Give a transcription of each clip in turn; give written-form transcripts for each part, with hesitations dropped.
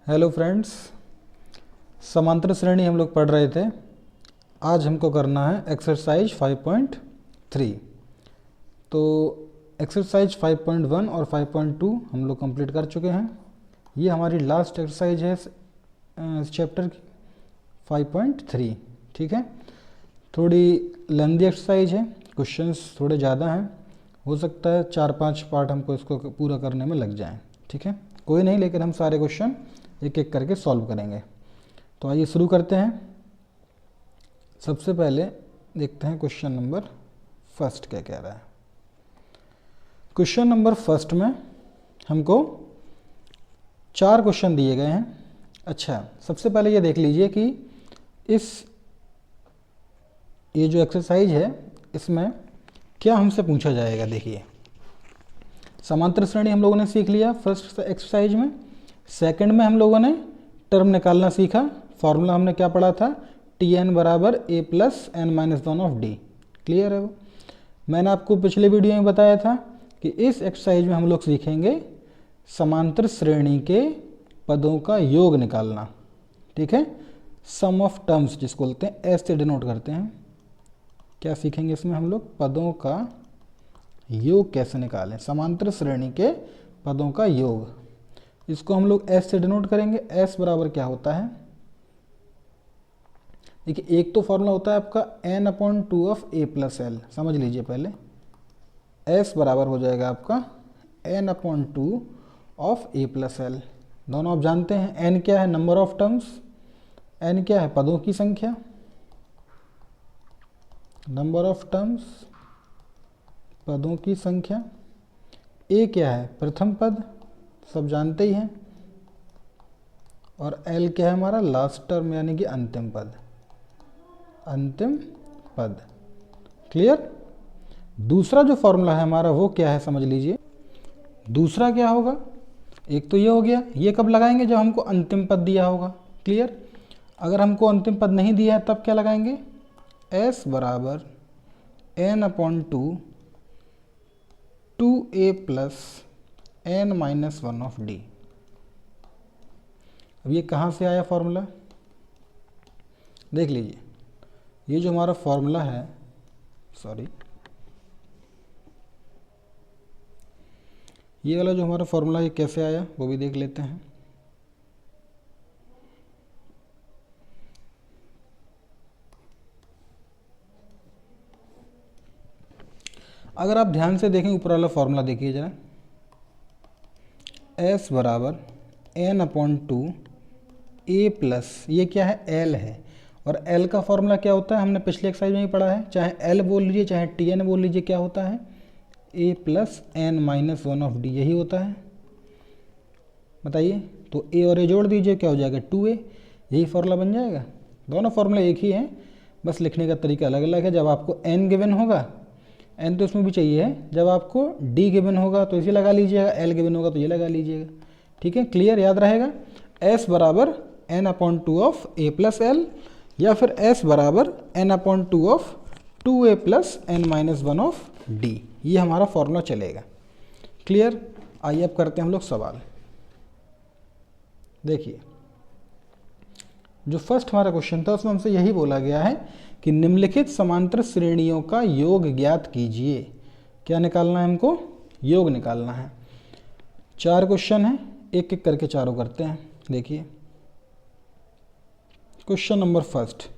Hello friends, समांतर श्रेणी हम लोग पढ़ रहे थे। आज हमको करना है एक्सरसाइज 5.3। तो एक्सरसाइज 5.1 और 5.2 हम लोग कंप्लीट कर चुके हैं। ये हमारी लास्ट एक्सरसाइज है इस चैप्टर की 5.3। ठीक है, थोड़ी लेंदी एक्सरसाइज है, क्वेश्चंस थोड़े ज़्यादा हैं, हो सकता है 4-5 पार्ट हमको इसको पूरा करने में लग जाएं। ठीक है, कोई नहीं, लेकिन हम सारे क्वेश्चन एक एक करके सॉल्व करेंगे। तो आइए शुरू करते हैं। सबसे पहले देखते हैं क्वेश्चन नंबर फर्स्ट क्या कह रहा है। क्वेश्चन नंबर फर्स्ट में हमको 4 क्वेश्चन दिए गए हैं। अच्छा, सबसे पहले ये देख लीजिए कि ये जो एक्सरसाइज है इसमें क्या हमसे पूछा जाएगा। देखिए, समांतर श्रेणी हम लोगों ने सीख लिया फर्स्ट एक्सरसाइज में। सेकंड में हम लोगों ने टर्म निकालना सीखा। फॉर्मूला हमने क्या पढ़ा था, Tn बराबर a plus n minus one of D. Clear है वो? मैंने आपको पिछले वीडियो में बताया था कि इस एक्सरसाइज में हम लोग सीखेंगे समांतर श्रेणी के पदों का योग निकालना। ठीक है, सम ऑफ टर्म्स जिसको बोलते हैं, एस से डिनोट करते हैं। क्या सीखेंगे इसमें हम लोग, पदों का योग कैसे निकालें, समांतर श्रेणी के पदों का योग। इसको हम लोग एस से डिनोट करेंगे। एस बराबर क्या होता है, देखिए एक तो फॉर्मूला होता है आपका n/2 of a plus L. समझ लीजिए पहले, एस बराबर हो जाएगा आपका n/2 of a plus L. दोनों आप जानते हैं। n क्या है, नंबर ऑफ टर्म्स। n क्या है, पदों की संख्या, नंबर ऑफ टर्म्स, पदों की संख्या। a क्या है, प्रथम पद, सब जानते ही हैं। और l क्या है हमारा, लास्ट टर्म यानी कि अंतिम पद, अंतिम पद। क्लियर? दूसरा जो फॉर्मूला है हमारा वो क्या है, समझ लीजिए। दूसरा क्या होगा, एक तो ये हो गया, ये कब लगाएंगे, जब हमको अंतिम पद दिया होगा। क्लियर? अगर हमको अंतिम पद नहीं दिया है तब क्या लगाएंगे, s बराबर n/2 2a plus n minus one of D. अब ये कहाँ से आया फॉर्मूला, देख लीजिए। ये जो हमारा फॉर्मूला है, ये वाला जो हमारा फॉर्मूला है कैसे आया वो भी देख लेते हैं। अगर आप ध्यान से देखें ऊपर वाला फॉर्मूला देखिए जरा, s बराबर n/2 a प्लस, ये क्या है, l है। और l का फॉर्मूला क्या होता है, हमने पिछले एक्सरसाइज में ही पढ़ा है। चाहे l बोल लीजिए चाहे Tn बोल लीजिए, क्या होता है, a plus n minus one of D, यही होता है। बताइए, तो a और a जोड़ दीजिए, क्या हो जाएगा, 2a। यही फॉर्मूला बन जाएगा। दोनों फॉर्मूला एक ही हैं, बस लिखने का तरीका अलग अलग है। जब आपको n गिवन होगा, n तो इसमें भी चाहिए है, जब आपको d गिवन होगा तो इसे लगा लीजिएगा, l गिवन होगा तो ये लगा लीजिएगा। ठीक है, क्लियर, याद रहेगा। s बराबर n/2 of a plus L, या फिर s बराबर n/2 of 2a plus n minus one of D, ये हमारा फॉर्मूला चलेगा। क्लियर? आइए अब करते हैं हम लोग सवाल। देखिए, जो फर्स्ट हमारा क्वेश्चन था उसमें हमसे यही बोला गया है कि निम्नलिखित समांतर श्रेणियों का योग ज्ञात कीजिए। क्या निकालना है हमको, योग निकालना है। 4 क्वेश्चन है, एक एक करके चारों करते हैं। देखिए, क्वेश्चन नंबर फर्स्ट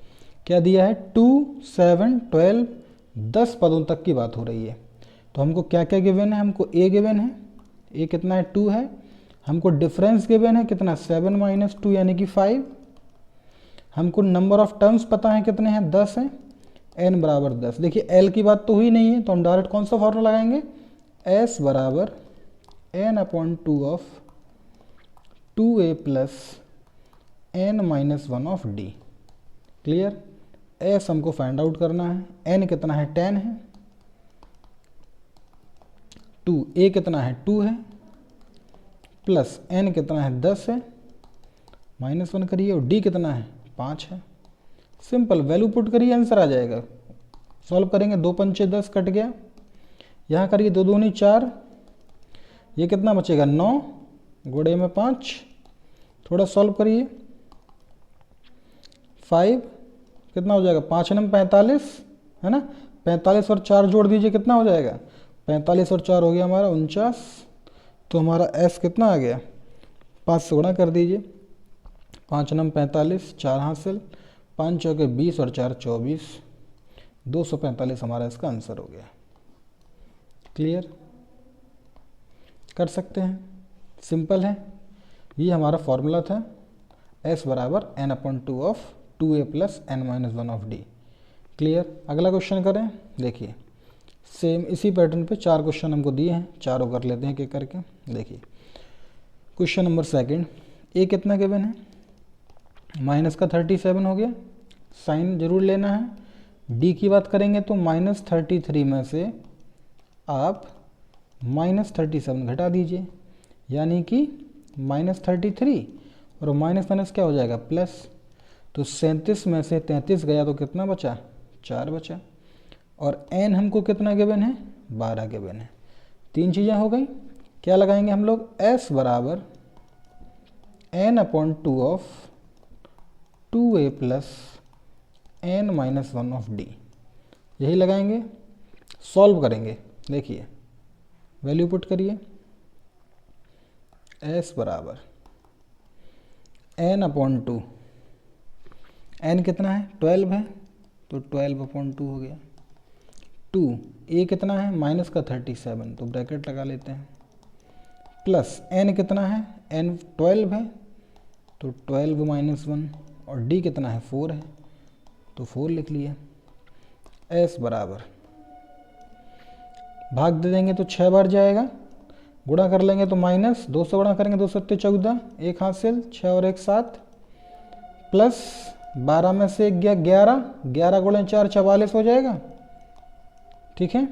क्या दिया है, 2, 7, 12, 10 पदों तक की बात हो रही है। तो हमको क्या क्या गिवन है, हमको a गिवन है, a कितना है, 2 है। हमको डिफरेंस गिवन है कितना, 7 माइनस 2 यानी कि 5। हमको नंबर ऑफ टर्म्स पता है कितने हैं, 10 हैं। n बराबर 10। देखिए l की बात तो हुई नहीं है, तो हम डायरेक्ट कौन सा फॉर्मूला लगाएंगे, s बराबर n/2 of 2a plus n minus one of D. Clear? s हमको फाइंड आउट करना है। n कितना है, 10 है। 2, a कितना है, 2 है, प्लस n कितना है, 10 है, माइनस 1 करिए, और d कितना है, 5 है। सिंपल, वैल्यू पुट करिए, आंसर आ जाएगा। सॉल्व करेंगे, 2 पंचे 10 कट गया, यहाँ करिए 2 दूनी 4, ये कितना बचेगा, 9, गुणे में 5, थोड़ा सॉल्व करिए। 5 कितना हो जाएगा, 5 नम 45 है ना, 45 और 4 जोड़ दीजिए कितना हो जाएगा, 45 और 4 हो गया हमारा 49। तो हमारा एस कितना आ गया, 5 से गुणा कर दीजिए, 5 नम 45, 4 हासिल, 5 चौके 20 और 4 24, 245 हमारा इसका आंसर हो गया। क्लियर, कर सकते हैं, सिंपल है। ये हमारा फॉर्मूला था s बराबर n/2 of 2a plus n-1 of d। Clear, अगला क्वेश्चन करें। देखिए सेम इसी पैटर्न पे 4 क्वेश्चन हमको दिए हैं, चारों कर लेते हैं एक एक करके। देखिए क्वेश्चन नंबर सेकंड, ए कितना गिवन है, माइनस का 37 हो गया, साइन जरूर लेना है। डी की बात करेंगे तो -33 में से आप -37 घटा दीजिए, यानी कि -33 और माइनस माइनस क्या हो जाएगा प्लस। तो 37 में से 33 गया तो कितना बचा, 4 बचा। और n हमको कितना गिवन है, 12 गिवन है। 3 चीज़ें हो गई। क्या लगाएंगे हम लोग, s बराबर n/2 of 2a plus n-1 of d, यही लगाएंगे, सॉल्व करेंगे। देखिए वैल्यू पुट करिए, s बराबर n/2, n कितना है 12 है, तो 12/2 हो गया। 2 a कितना है, माइनस का 37, तो ब्रैकेट लगा लेते हैं, प्लस n कितना है, n 12 है, तो 12-1, और d कितना है 4 है, तो 4 लिख लिए। s बराबर भाग दे देंगे तो 6 बार जाएगा, गुणा कर लेंगे तो माइनस, 2 से गुणा करेंगे 2 7 14, 1 हासिल, 6 और 1 7, प्लस 12 में से 1 गया 11, 11 गुणे 4 44 हो जाएगा। ठीक है,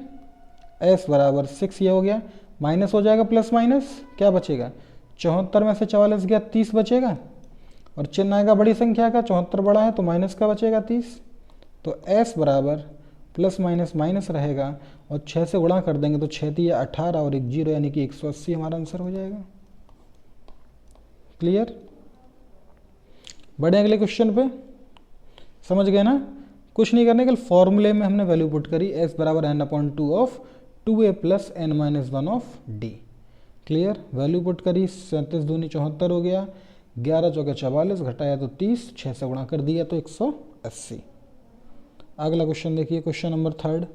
s बराबर 6 ये हो गया, माइनस हो जाएगा प्लस माइनस, क्या बचेगा, 74 में से 44 गया 30 बचेगा, और चिन्ह आएगा बड़ी संख्या का, 74 बड़ा है तो माइनस का बचेगा 30। तो s बराबर प्लस माइनस माइनस रहेगा, और 6 से गुणा कर देंगे तो 6 3 18 और 1 0, यानी कि 180 हमारा आंसर हो जाएगा। क्लियर, बढ़े अगले क्वेश्चन पे, समझ गए ना। कुछ नहीं करने के, फॉर्मूले में हमने वैल्यू पुट करी, s बराबर n/2 of 2a plus n-1 of d। Clear, value put करी, 37 दूनी 74 हो गया, 11 चौके 44, घटाया तो 30, 6 से गुणा कर दिया तो 180। अगला क्वेश्चन देखिए, question number third.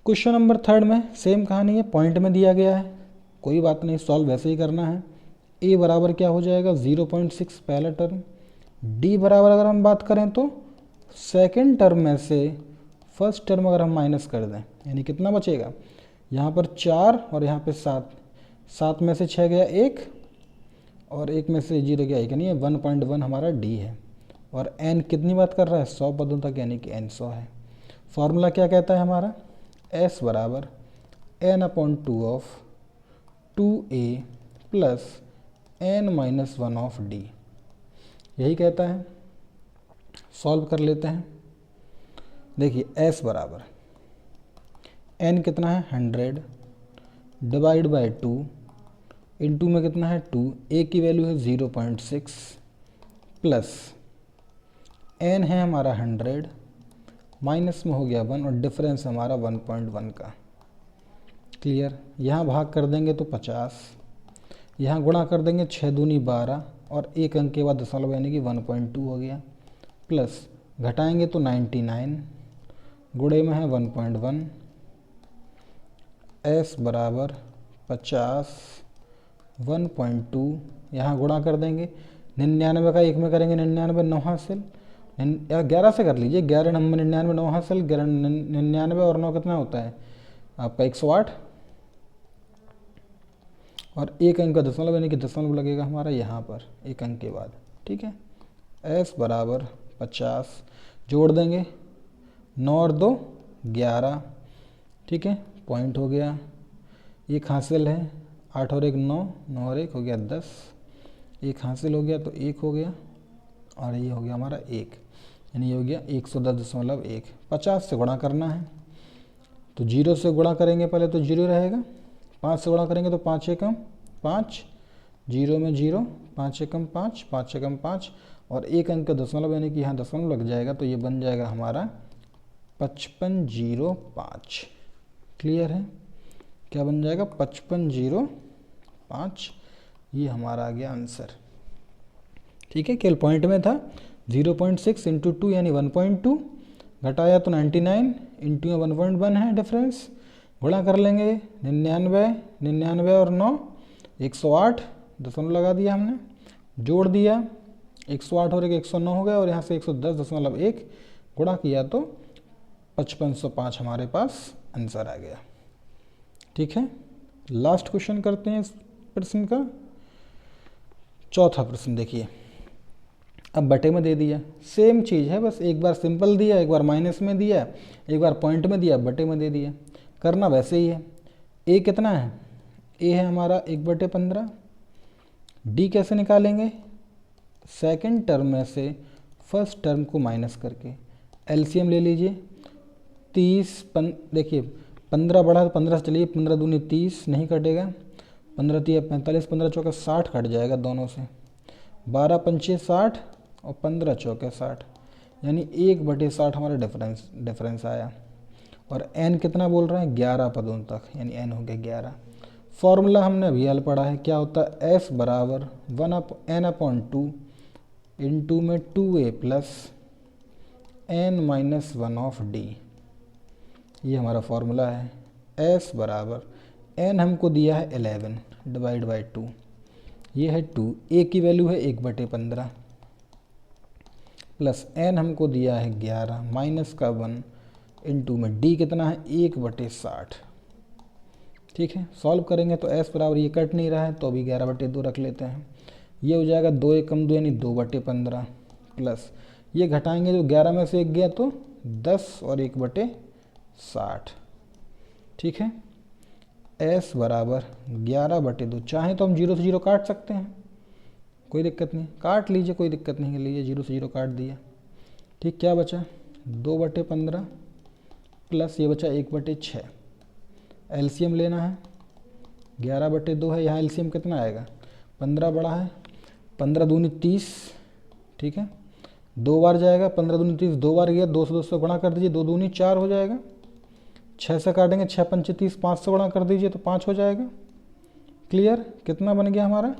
Question number third में सेम कहानी है, पॉइंट में दिया गया है, कोई बात नहीं, सॉल्व वैसे ही करना है। a बराबर क्या हो जाएगा 0.6 पहला टर्म, d बराबर अगर हम बात करें तो सेकेंड टर्म में से फर्स्ट टर्म अगर हम माइनस कर दें, यानी कितना बचेगा, यहाँ पर 4 और यहाँ पे 7, 7 में से 6 गया 1, और 1 में से 0 गया 1, यानी 1.1 हमारा d है। और n कितनी बात कर रहा है, 100 पदों तक, यानी कि n 100 है। फॉर्मूला क्या कहता है हमारा, s बराबर n/2 of 2a plus n-1 of d, यही कहता है। सॉल्व कर लेते हैं। देखिए s बराबर n कितना है 100, डिवाइड बाय 2, इनटू में कितना है 2, a की वैल्यू है 0.6, प्लस n है हमारा 100, माइनस में हो गया 1, और डिफरेंस हमारा 1.1 का। क्लियर, यहाँ भाग कर देंगे तो 50, यहाँ गुणा कर देंगे 6 दूनी 12, और एक अंक के बाद दशमलव यानी कि 1.2 हो गया, प्लस घटाएंगे तो 99, गुणे में है 1.1, s बराबर 50, 1.2, यहाँ गुणा कर देंगे, 99 का 1 में करेंगे 99 9 हासिल, या 11 से कर लीजिए, 11 नंबर 99 9 हासिल, 99 और 9 कितना होता है आपका 108, और एक अंक का दशमलव यानी कि दशमलव लगेगा हमारा यहाँ पर एक अंक के बाद। ठीक है, s बराबर 50, जोड़ देंगे 9 और 2 11, ठीक है, पॉइंट हो गया, एक हासिल है, 8 और 1 9, 9 और 1 हो गया 10, एक हासिल हो गया तो 1 हो गया, और ये हो गया हमारा 1, यानी ये हो गया 110.1। 50 से गुणा करना है, तो 0 से गुणा करेंगे पहले तो 0 रहेगा, 5 से गुणा करेंगे तो 5 एकम 5, जीरो में जीरो, 5 एकम 5, 5 एकम 5 और एक अंक का दशमलव यानी कि यहाँ दशमलव लग जाएगा, तो ये बन जाएगा हमारा 5505। क्लियर है? क्या बन जाएगा? 5505। ये हमारा आ गया आंसर। ठीक है, केवल पॉइंट में था। 0.6 इंटू 2 यानी 1.2, घटाया तो 99, इंटू में 1.1 है डिफरेंस, गुणा कर लेंगे 99, 99 और 9 108, दशमलव लगा दिया हमने, जोड़ दिया 108 और 109 हो गया और यहाँ से 110.1 गुणा किया तो 5505 हमारे पास आंसर आ गया। ठीक है, लास्ट क्वेश्चन करते हैं इस प्रश्न का। चौथा प्रश्न देखिए, अब बटे में दे दिया, सेम चीज़ है, बस एक बार सिंपल दिया, एक बार माइनस में दिया, एक बार पॉइंट में दिया, बटे में दे दिया। करना वैसे ही है। ए कितना है? ए है हमारा 1/15। डी कैसे निकालेंगे? सेकंड टर्म में से फर्स्ट टर्म को माइनस करके। एलसीएम ले लीजिए। 30 देखिए 15 बढ़ा तो 15 से चलिए, 15 दूनी 30 नहीं कटेगा, 15 तिया 45, 15 चौका 60 कट जाएगा दोनों से, 12 पंचे 60 और 15 चौके 60, यानी 1/60 हमारा डिफरेंस आया। और n कितना बोल रहे हैं? 11 पदों तक, यानी n हो गया 11। फॉर्मूला हमने अभी हल पढ़ा है, क्या होता है? s बराबर n/2 इंटू में 2a plus n-1 of d। ये हमारा फॉर्मूला है। s बराबर n हमको दिया है 11 डिवाइड बाई 2, ये है 2, a की वैल्यू है 1/15 प्लस n हमको दिया है 11 माइनस का 1 इंटू में d कितना है? 1/60। ठीक है, सॉल्व करेंगे तो s बराबर, ये कट नहीं रहा है तो अभी 11/2 रख लेते हैं, ये हो जाएगा 2 एकम 2 यानी 2/15 प्लस ये घटाएंगे तो 11 में से 1 गया तो 10 और 1/60। ठीक है, s बराबर 11/2। चाहे तो हम 0 से 0 काट सकते हैं, कोई दिक्कत नहीं, काट लीजिए, कोई दिक्कत नहीं, लीजिए 0 से 0 काट दिया। ठीक, क्या बचा? 2/15 प्लस ये बचा 1/6। एलसीएम लेना है, 11/2 है, यहाँ एलसीएम कितना आएगा? 15 बड़ा है, 15 दूनी 30। ठीक है, 2 बार जाएगा, 15 दूनी 30, 2 बार गया, 2 से 2 से गुणा कर दीजिए, 2 दूनी 4 हो जाएगा। 6 से काटेंगे, 6 पंचे 30, 5 से गुणा कर दीजिए तो 5 हो जाएगा। क्लियर? कितना बन गया हमारा?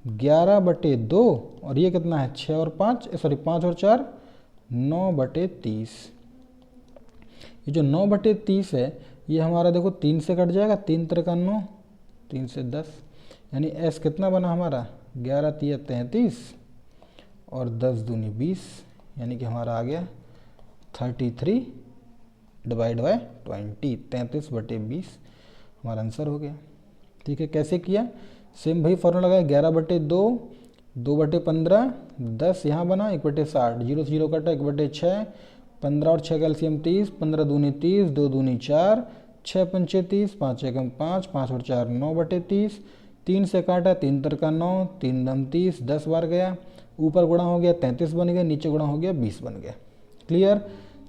11/2 और ये कितना है? 6 और 5 सॉरी 5 और 4 9/30। ये जो 9/30 है ये हमारा देखो 3 से कट जाएगा, 3 3 का 9, 3 से 10, यानी s कितना बना हमारा? 11 तिया 33 और 10 दूनी 20, यानी कि हमारा आ गया 33 डिवाइड बाय 20, 33/20 हमारा आंसर हो गया। ठीक है, कैसे किया? सेम भाई फॉर्मूला लगाया, 11/2, 2/15, 10 यहाँ बना, 1/60, 0 से 0 कटा, 1/6, 15 और 6 का एलसीएम 30, 15 दूनी 30, 2 दूनी 4, 6 पंचे 30, 5 एकम 5, 5 और 4 9/30, 3 से काटा, 3 3 का 9, 3 दम 30, 10 बार गया, ऊपर गुणा हो गया 33 बन गया, नीचे गुणा हो गया 20 बन गया। क्लियर?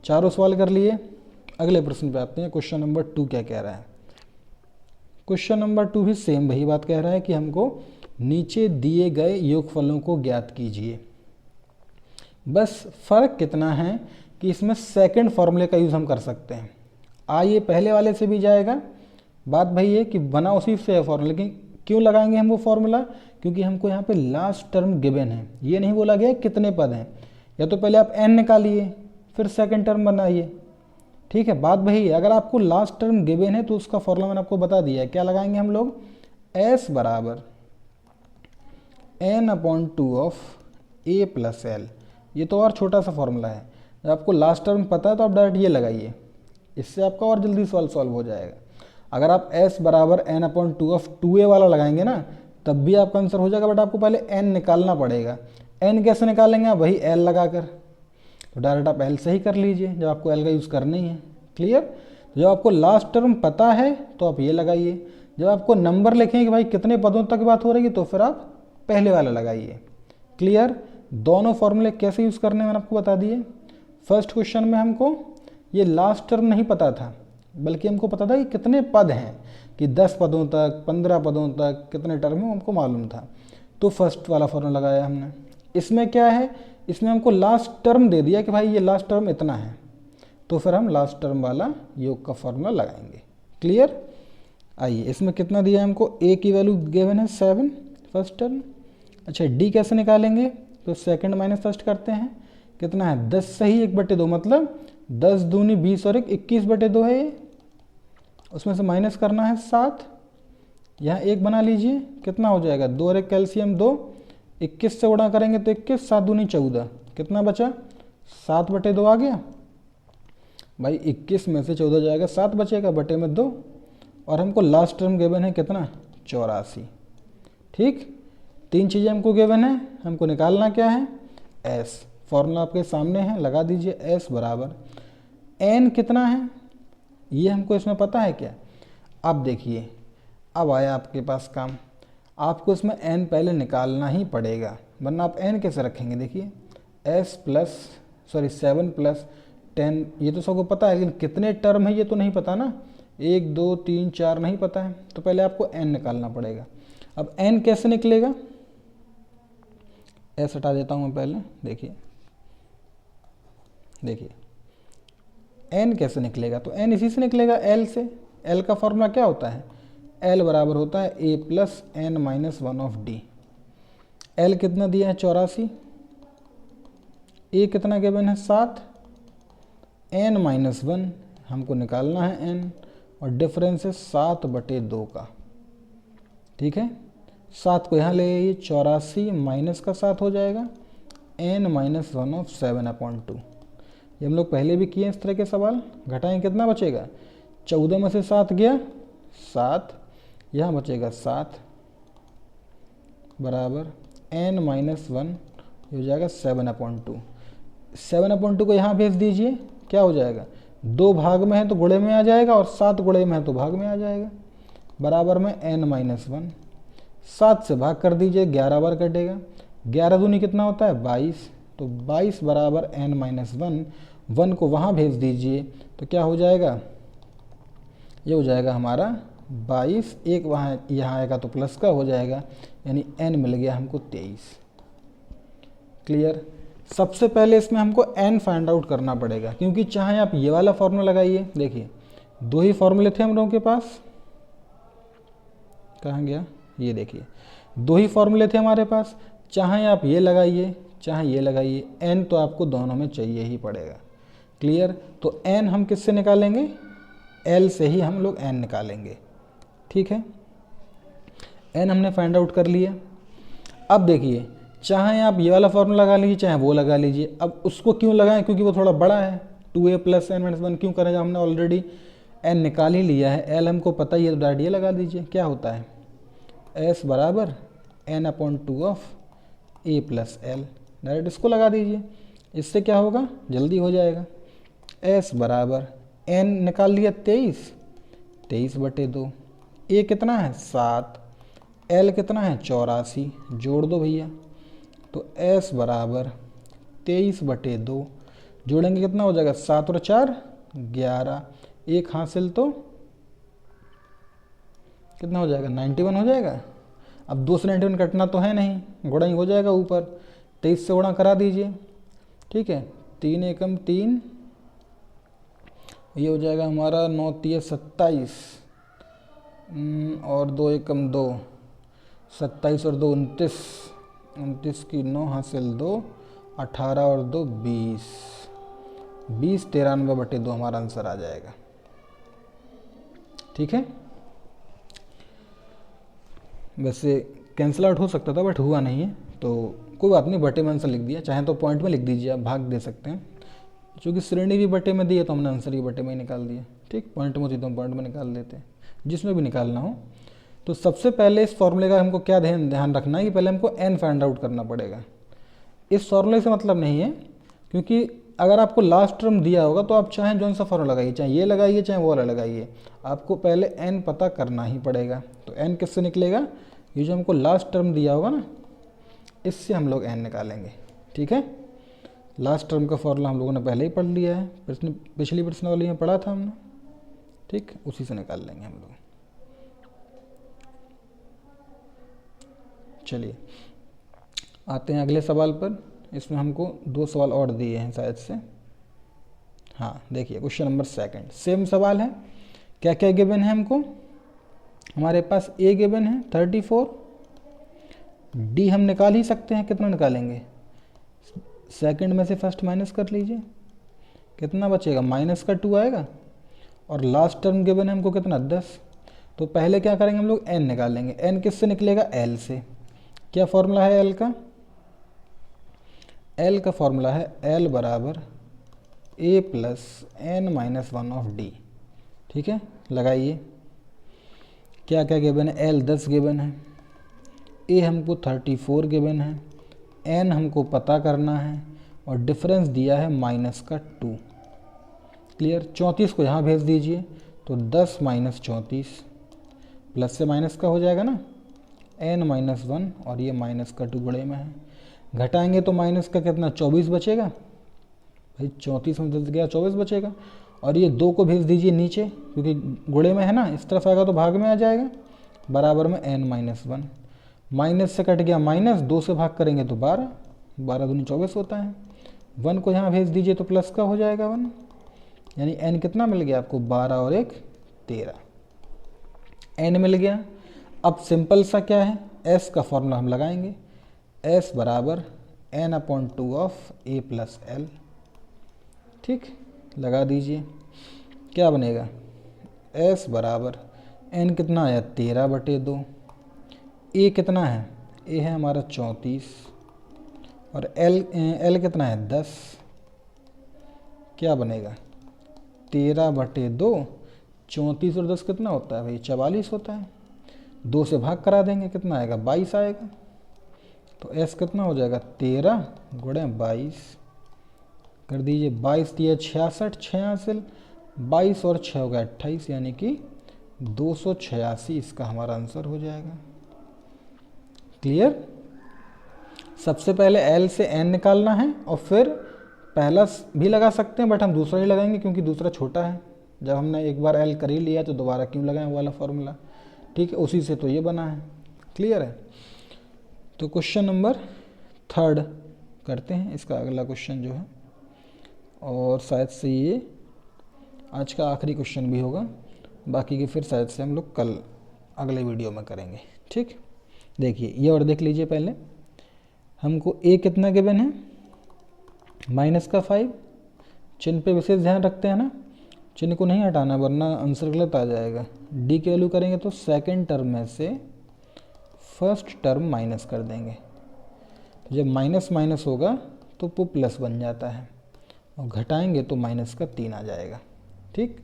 चारों सवाल कर लिए। अगले प्रश्न पे आते हैं। क्वेश्चन नंबर 2 क्या कह रहा है? क्वेश्चन नंबर 2 भी सेम वही बात कह रहा है कि हमको नीचे दिए गए योगफलों को ज्ञात कीजिए। बस फर्क कितना है कि इसमें सेकंड फॉर्मूले का यूज़ हम कर सकते हैं। आइए पहले वाले से भी जाएगा, बात भाई है कि बना उसी से है फॉर्मूला, लेकिन क्यों लगाएंगे हम वो फॉर्मूला? क्योंकि हमको यहाँ पे लास्ट टर्म गिवन है, ये नहीं बोला गया कितने पद हैं। या तो पहले आप n निकालिए फिर सेकंड टर्म बनाइए। ठीक है, बात वही है। अगर आपको लास्ट टर्म गिवन है तो उसका फॉर्मूला मैंने आपको बता दिया है। क्या लगाएंगे हम लोग? s बराबर n/2 of a plus l। ये तो और छोटा सा फॉर्मूला है, जब आपको लास्ट टर्म पता है तो आप डायरेक्ट ये लगाइए, इससे आपका और जल्दी सवाल सॉल्व हो जाएगा। अगर आप s बराबर n/2 ऑफ 2a वाला लगाएंगे ना तब भी आपका आंसर हो जाएगा, बट आपको पहले n निकालना पड़ेगा। n कैसे निकालेंगे आप? वही l लगाकर, तो डायरेक्ट आप l से ही कर लीजिए जब आपको l का यूज़ करना ही है। क्लियर? जब आपको लास्ट टर्म पता है तो आप ये लगाइए, जब आपको नंबर लिखेंगे कि भाई कितने पदों तक बात हो रही है तो फिर आप पहले वाला लगाइए। क्लियर? दोनों फॉर्मूले कैसे यूज़ करने मैंने आपको बता दिए। फर्स्ट क्वेश्चन में हमको ये लास्ट टर्म नहीं पता था, बल्कि हमको पता था कि कितने पद हैं, कि 10 पदों तक, 15 पदों तक कितने टर्म है हमको मालूम था, तो फर्स्ट वाला फॉर्मूला लगाया हमने। इसमें क्या है, इसमें हमको लास्ट टर्म दे दिया कि भाई ये लास्ट टर्म इतना है, तो फिर हम लास्ट टर्म वाला योग का फॉर्मूला लगाएंगे। क्लियर। आइए, इसमें कितना दिया है हमको, a की वैल्यू गिवन है 7 फर्स्ट टर्म। अच्छा, d कैसे निकालेंगे, तो सेकंड माइनस फर्स्ट करते हैं, कितना है 10 सही 1/2, मतलब 10 दूनी 20 और 1 21/2 है ये, उसमें से माइनस करना है 7, यहाँ 1 बना लीजिए, कितना हो जाएगा 2 और 1 कैल्शियम 2, 21 से गुणा करेंगे तो 21, 7 दूनी 14, कितना बचा 7/2 आ गया भाई, 21 में से 14 जाएगा 7 बचेगा, बटे में 2, और हमको लास्ट टर्म गिवन है कितना 84। ठीक, 3 चीज़ें हमको गिवन है, हमको निकालना क्या है s, फॉर्मूला आपके सामने है, लगा दीजिए s बराबर n कितना है ये हमको इसमें पता है क्या। अब देखिए, अब आया आपके पास काम, आपको इसमें n पहले निकालना ही पड़ेगा, वरना आप n कैसे रखेंगे। देखिए s 7 + 10 ये तो सबको पता है, लेकिन कितने टर्म है ये तो नहीं पता ना, 1 2 3 4 नहीं पता है, तो पहले आपको n निकालना पड़ेगा। अब n कैसे निकलेगा, s हटा देता हूँ मैं पहले, देखिए n कैसे निकलेगा, तो n इसी से निकलेगा l से। l का फॉर्मूला क्या होता है, l बराबर होता है a + n - 1 of d। l कितना दिया है 84, a कितना गिवन है 7, n - 1 हमको निकालना है n, और डिफरेंस है 7/2 का। ठीक है, 7 को यहाँ ले आइए, 84 माइनस का 7 हो जाएगा n - 1 ऑफ 7/2। ये हम लोग पहले भी किए इस तरह के सवाल, घटाएं कितना बचेगा, 14 में से 7 गया 7, यहाँ बचेगा 7 बराबर n - 1 हो जाएगा 7/2। 7/2 को यहाँ भेज दीजिए, क्या हो जाएगा, 2 भाग में है तो गुणे में आ जाएगा, और 7 गुणे में है तो भाग में आ जाएगा, बराबर में n - 1। 7 से भाग कर दीजिए, 11 बार कटेगा, 11 दूनी कितना होता है 22, तो 22 बराबर n - 1, 1 को वहाँ भेज दीजिए तो क्या हो जाएगा, ये हो जाएगा हमारा 22, एक वहाँ यहाँ आएगा तो प्लस का हो जाएगा, यानी n मिल गया हमको 23। क्लियर। सबसे पहले इसमें हमको n फाइंड आउट करना पड़ेगा, क्योंकि चाहे आप ये वाला फॉर्मूला लगाइए, देखिए 2 ही फॉर्मूले थे हम लोगों के पास, कहाँ गया, ये देखिए 2 ही फॉर्मूले थे हमारे पास, चाहे आप ये लगाइए चाहे ये लगाइए, n तो आपको दोनों में चाहिए ही पड़ेगा। क्लियर। तो n हम किससे निकालेंगे, l से ही हम लोग n निकालेंगे। ठीक है, n हमने फाइंड आउट कर लिया। अब देखिए, चाहे आप ये वाला फॉर्मूला लगा लीजिए चाहे वो लगा लीजिए, अब उसको क्यों लगाएं, क्योंकि वो थोड़ा बड़ा है, 2a + n - 1 क्यों करें, हमने ऑलरेडी n निकाल ही लिया है, l हमको पता ही है, तो डायरेक्ट ये लगा दीजिए, क्या होता है s बराबर n/2 of a + l, direct इसको लगा दीजिए, इससे क्या होगा जल्दी हो जाएगा। s बराबर n निकाल लिया 23/2, a कितना है 7, l कितना है 84, जोड़ दो भैया, तो s बराबर 23/2, जोड़ेंगे कितना हो जाएगा 7 और 4 11, एक हासिल तो कितना हो जाएगा 91 हो जाएगा। अब 2 से 91 कटना तो है नहीं, गुणा ही हो जाएगा ऊपर, 23 से गुणा करा दीजिए। ठीक है, 3 एकम 3, ये हो जाएगा हमारा 9 3 27, और 2 एकम 2, 27 और 2 29, 29 की 9 हासिल 2, 18 और 2 20, 20 93/2 हमारा आंसर आ जाएगा। ठीक है, वैसे कैंसिल आउट हो सकता था बट हुआ नहीं है, तो कोई बात नहीं, बटे में आंसर लिख दिया, चाहे तो पॉइंट में लिख दीजिए, आप भाग दे सकते हैं, क्योंकि श्रेणी भी बटे में दी है तो हमने आंसर ही बटे में ही निकाल दिया। ठीक, पॉइंट में होती तो हम पॉइंट में निकाल देते हैं, जिसमें भी निकालना हो। तो सबसे पहले इस फॉर्मूले का हमको क्या ध्यान रखना है कि पहले हमको n फाइंड आउट करना पड़ेगा। इस फॉर्मूले से मतलब नहीं है, क्योंकि अगर आपको लास्ट टर्म दिया होगा तो आप चाहे जौन सा फॉर्मूला लगाइए, चाहे ये लगाइए चाहे वो वाला लगाइए, आपको पहले n पता करना ही पड़ेगा। तो n किससे निकलेगा, ये जो हमको लास्ट टर्म दिया होगा ना, इससे हम लोग n निकालेंगे। ठीक है, लास्ट टर्म का फॉर्मूला हम लोगों ने पहले ही पढ़ लिया है, पिछली प्रश्नावली में पढ़ा था हमने। ठीक, उसी से निकाल लेंगे हम लोग। चलिए आते हैं अगले सवाल पर। इसमें हमको 2 सवाल और दिए हैं शायद से। हाँ देखिए क्वेश्चन नंबर 2 सेम सवाल है। क्या क्या गिवन है हमको? हमारे पास ए गिवन है 34, डी हम निकाल ही सकते हैं। कितना निकालेंगे? सेकंड में से फर्स्ट माइनस कर लीजिए, कितना बचेगा? -2 आएगा। और लास्ट टर्म गिवन है हमको कितना? 10। तो पहले क्या करेंगे हम लोग? n निकालेंगे। n किससे निकलेगा? l से। क्या फॉर्मूला है l का? l का फॉर्मूला है l बराबर a plus n-1 of d। ठीक है, लगाइए। क्या क्या गिवन है? l 10 गिवन है, a हमको 34 गिवन है, n हमको पता करना है और डिफरेंस दिया है -2। क्लियर? 34 को यहाँ भेज दीजिए तो 10 - 34 प्लस से माइनस का हो जाएगा ना, n-1 और ये -2 गुणे में है। घटाएंगे तो माइनस का कितना? 24 बचेगा। भाई 34 में 10 गया 24 बचेगा। और ये 2 को भेज दीजिए नीचे, क्योंकि गुणे में है ना, इस तरफ आएगा तो भाग में आ जाएगा। बराबर में n-1, माइनस से कट गया माइनस, 2 से भाग करेंगे तो 12, 12 दूनी 24 होता है। 1 को यहाँ भेज दीजिए तो प्लस का हो जाएगा 1, यानी n कितना मिल गया आपको? 12 और 1 13, n मिल गया। अब सिंपल सा क्या है? s का फॉर्मूला हम लगाएंगे, s बराबर n/2 of a plus l। ठीक, लगा दीजिए। क्या बनेगा? s बराबर n कितना आया? 13/2। a कितना है? a है हमारा 34 और l कितना है? 10। क्या बनेगा? 13/2, 34 और 10 कितना होता है भाई? 44 होता है। 2 से भाग करा देंगे, कितना आएगा? 22 आएगा। तो s कितना हो जाएगा? 13 गुणे 22 कर दीजिए। 22 दिया 66, 66 22 और 6 हो गया 28, यानी कि 286 इसका हमारा आंसर हो जाएगा। क्लियर? सबसे पहले l से n निकालना है और फिर पहला भी लगा सकते हैं, बट हम दूसरा ही लगाएंगे क्योंकि दूसरा छोटा है। जब हमने एक बार l कर ही लिया तो दोबारा क्यों लगाएं वो वाला फॉर्मूला। ठीक है, उसी से तो ये बना है। क्लियर है? तो क्वेश्चन नंबर 3 करते हैं, इसका अगला क्वेश्चन जो है, और शायद से ये आज का आखिरी क्वेश्चन भी होगा। बाकी के फिर शायद से हम लोग कल अगले वीडियो में करेंगे। ठीक, देखिए ये और देख लीजिए। पहले हमको a कितना गिवन है? -5। चिन्ह पे विशेष ध्यान रखते हैं ना, चिन्ह को नहीं हटाना वरना आंसर गलत आ जाएगा। d की वैल्यू करेंगे तो सेकंड टर्म में से फर्स्ट टर्म माइनस कर देंगे। तो जब माइनस माइनस होगा तो वो प्लस बन जाता है, और घटाएंगे तो -3 आ जाएगा। ठीक,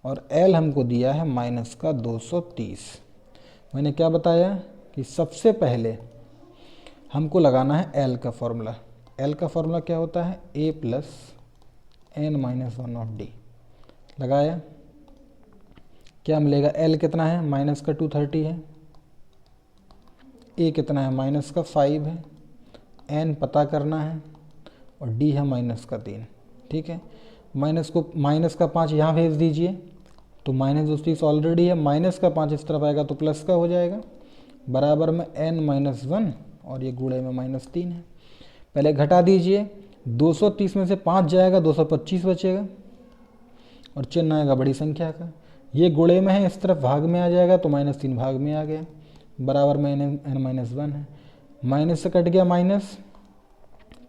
और l हमको दिया है -230। मैंने क्या बताया कि सबसे पहले हमको लगाना है l का फॉर्मूला। l का फॉर्मूला क्या होता है? a plus n-1 of d। लगाया, क्या मिलेगा? l कितना है? -230 है, a कितना है? -5 है, n पता करना है और d है -3। ठीक है, माइनस का 5 यहाँ भेज दीजिए तो -230 ऑलरेडी है, -5 इस तरफ आएगा तो प्लस का हो जाएगा। बराबर में n-1 और ये गुणे में -3 है। पहले घटा दीजिए, 230 में से 5 जाएगा 225 बचेगा और चिन्ह आएगा बड़ी संख्या का। ये गुणे में है, इस तरफ भाग में आ जाएगा तो -3 भाग में आ गया। बराबर में n-1 है, माइनस से कट गया माइनस,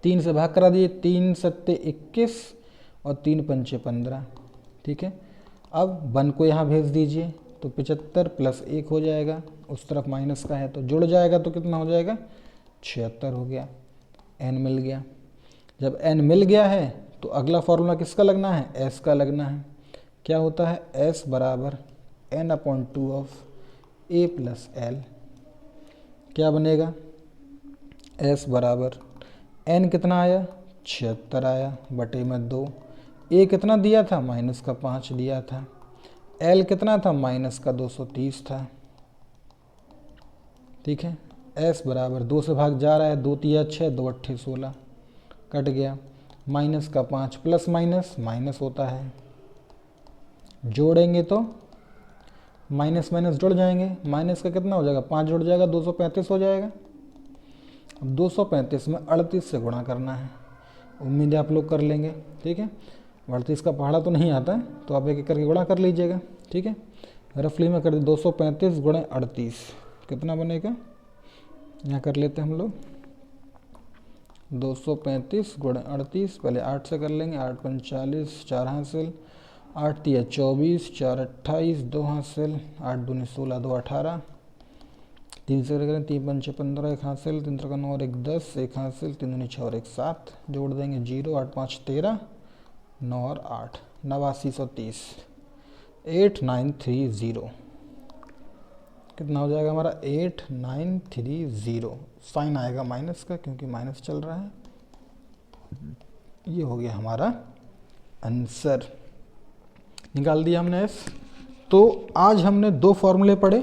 3 से भाग करा दिए, 3 सत्ते 21 और 3 पंचे 15। ठीक है, अब 1 को यहाँ भेज दीजिए तो 75 + 1 हो जाएगा, उस तरफ माइनस का है तो जुड़ जाएगा तो कितना हो जाएगा? 76 हो गया। n मिल गया। जब n मिल गया है तो अगला फॉर्मूला किसका लगना है? s का लगना है। क्या होता है? s बराबर n/2 of a plus l। क्या बनेगा? s बराबर n कितना आया? 76 आया, बटे में 2। a कितना दिया था? -5 दिया था। l कितना था? -230 था। ठीक है, s बराबर 2 से भाग जा रहा है, 2 तिया 6, 2 अट्ठे 16, कट गया। -5 प्लस माइनस होता है, जोड़ेंगे तो माइनस माइनस जुड़ जाएंगे। माइनस का कितना हो जाएगा? 5 जुड़ जाएगा, 235 हो जाएगा। अब 235 में 38 से गुणा करना है, उम्मीद है आप लोग कर लेंगे। ठीक है, 38 का पहाड़ा तो नहीं आता है, तो आप एक एक करके गुणा कर लीजिएगा। ठीक है, रफली में कर दे 235 गुणे 38 कितना बनेगा, यहाँ कर लेते हैं हम लोग 235 गुणे 38, पहले 8 से कर लेंगे, 8 पंच 40, 4 हासिल, 8 तिया 24, 4 28, 2 हासिल, 8 दूनी 16, 2 18, 3 से करें 3 पंच 15, 1 हासिल, 3 त्रिका 9 और 1 10, 1 हासिल, 3 दूनी 6 और 1 7, जोड़ देंगे 0, 8 5 13, 9 और 8, 8930, 8930 कितना हो जाएगा हमारा 8930। साइन आएगा माइनस का क्योंकि माइनस चल रहा है। ये हो गया हमारा आंसर, निकाल दिया हमने एस। तो आज हमने 2 फॉर्मूले पढ़े,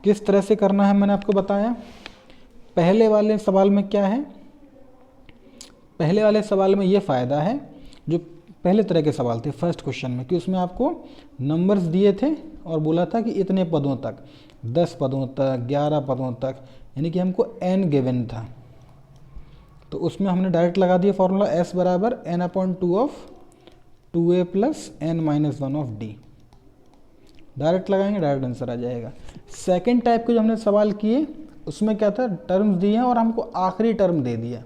किस तरह से करना है मैंने आपको बताया। पहले वाले सवाल में क्या है, पहले वाले सवाल में ये फ़ायदा है, जो पहले तरह के सवाल थे फर्स्ट क्वेश्चन में, कि उसमें आपको नंबर्स दिए थे और बोला था कि इतने पदों तक, 10 पदों तक, 11 पदों तक, यानी कि हमको n गिवन था। तो उसमें हमने डायरेक्ट लगा दिया फॉर्मूला s बराबर n/2 of 2a plus n-1 of d। Direct लगाएंगे, डायरेक्ट आंसर आ जाएगा। सेकेंड टाइप के जो हमने सवाल किए उसमें क्या था, टर्म्स दिए हैं और हमको आखिरी टर्म दे दिया,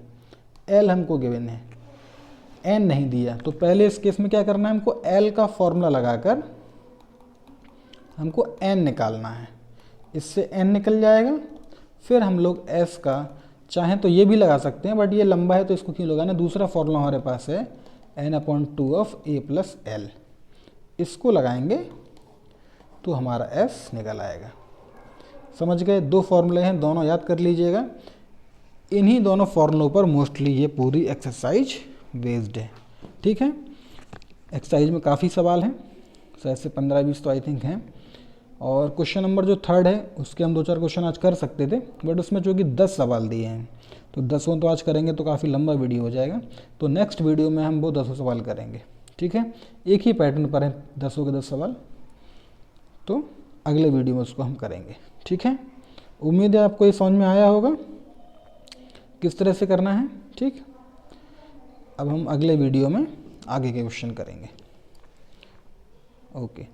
l हमको गिवन है, n नहीं दिया। तो पहले इस केस में क्या करना है, हमको l का फॉर्मूला लगाकर हमको n निकालना है, इससे n निकल जाएगा। फिर हम लोग s का चाहें तो ये भी लगा सकते हैं, बट ये लंबा है तो इसको क्यों लगाना। दूसरा फॉर्मूला हमारे पास है n/2 of a plus l, इसको लगाएंगे तो हमारा s निकल आएगा। समझ गए, 2 फॉर्मूले हैं, दोनों याद कर लीजिएगा। इन्हीं दोनों फॉर्मूलों पर मोस्टली ये पूरी एक्सरसाइज बेस्ड है। ठीक है, एक्सरसाइज में काफ़ी सवाल हैं, शायद से 15-20 तो आई थिंक हैं। और क्वेश्चन नंबर जो 3 है उसके हम 2-4 क्वेश्चन आज कर सकते थे, बट उसमें चूँकि 10 सवाल दिए हैं तो 10वां तो आज करेंगे तो काफ़ी लंबा वीडियो हो जाएगा। तो नेक्स्ट वीडियो में हम वो 10 सवाल करेंगे। ठीक है, एक ही पैटर्न पर है 10 के 10 सवाल, तो अगले वीडियो में उसको हम करेंगे। ठीक है, उम्मीद है आपको ये समझ में आया होगा किस तरह से करना है। ठीक, अब हम अगले वीडियो में आगे के क्वेश्चन करेंगे। ओके।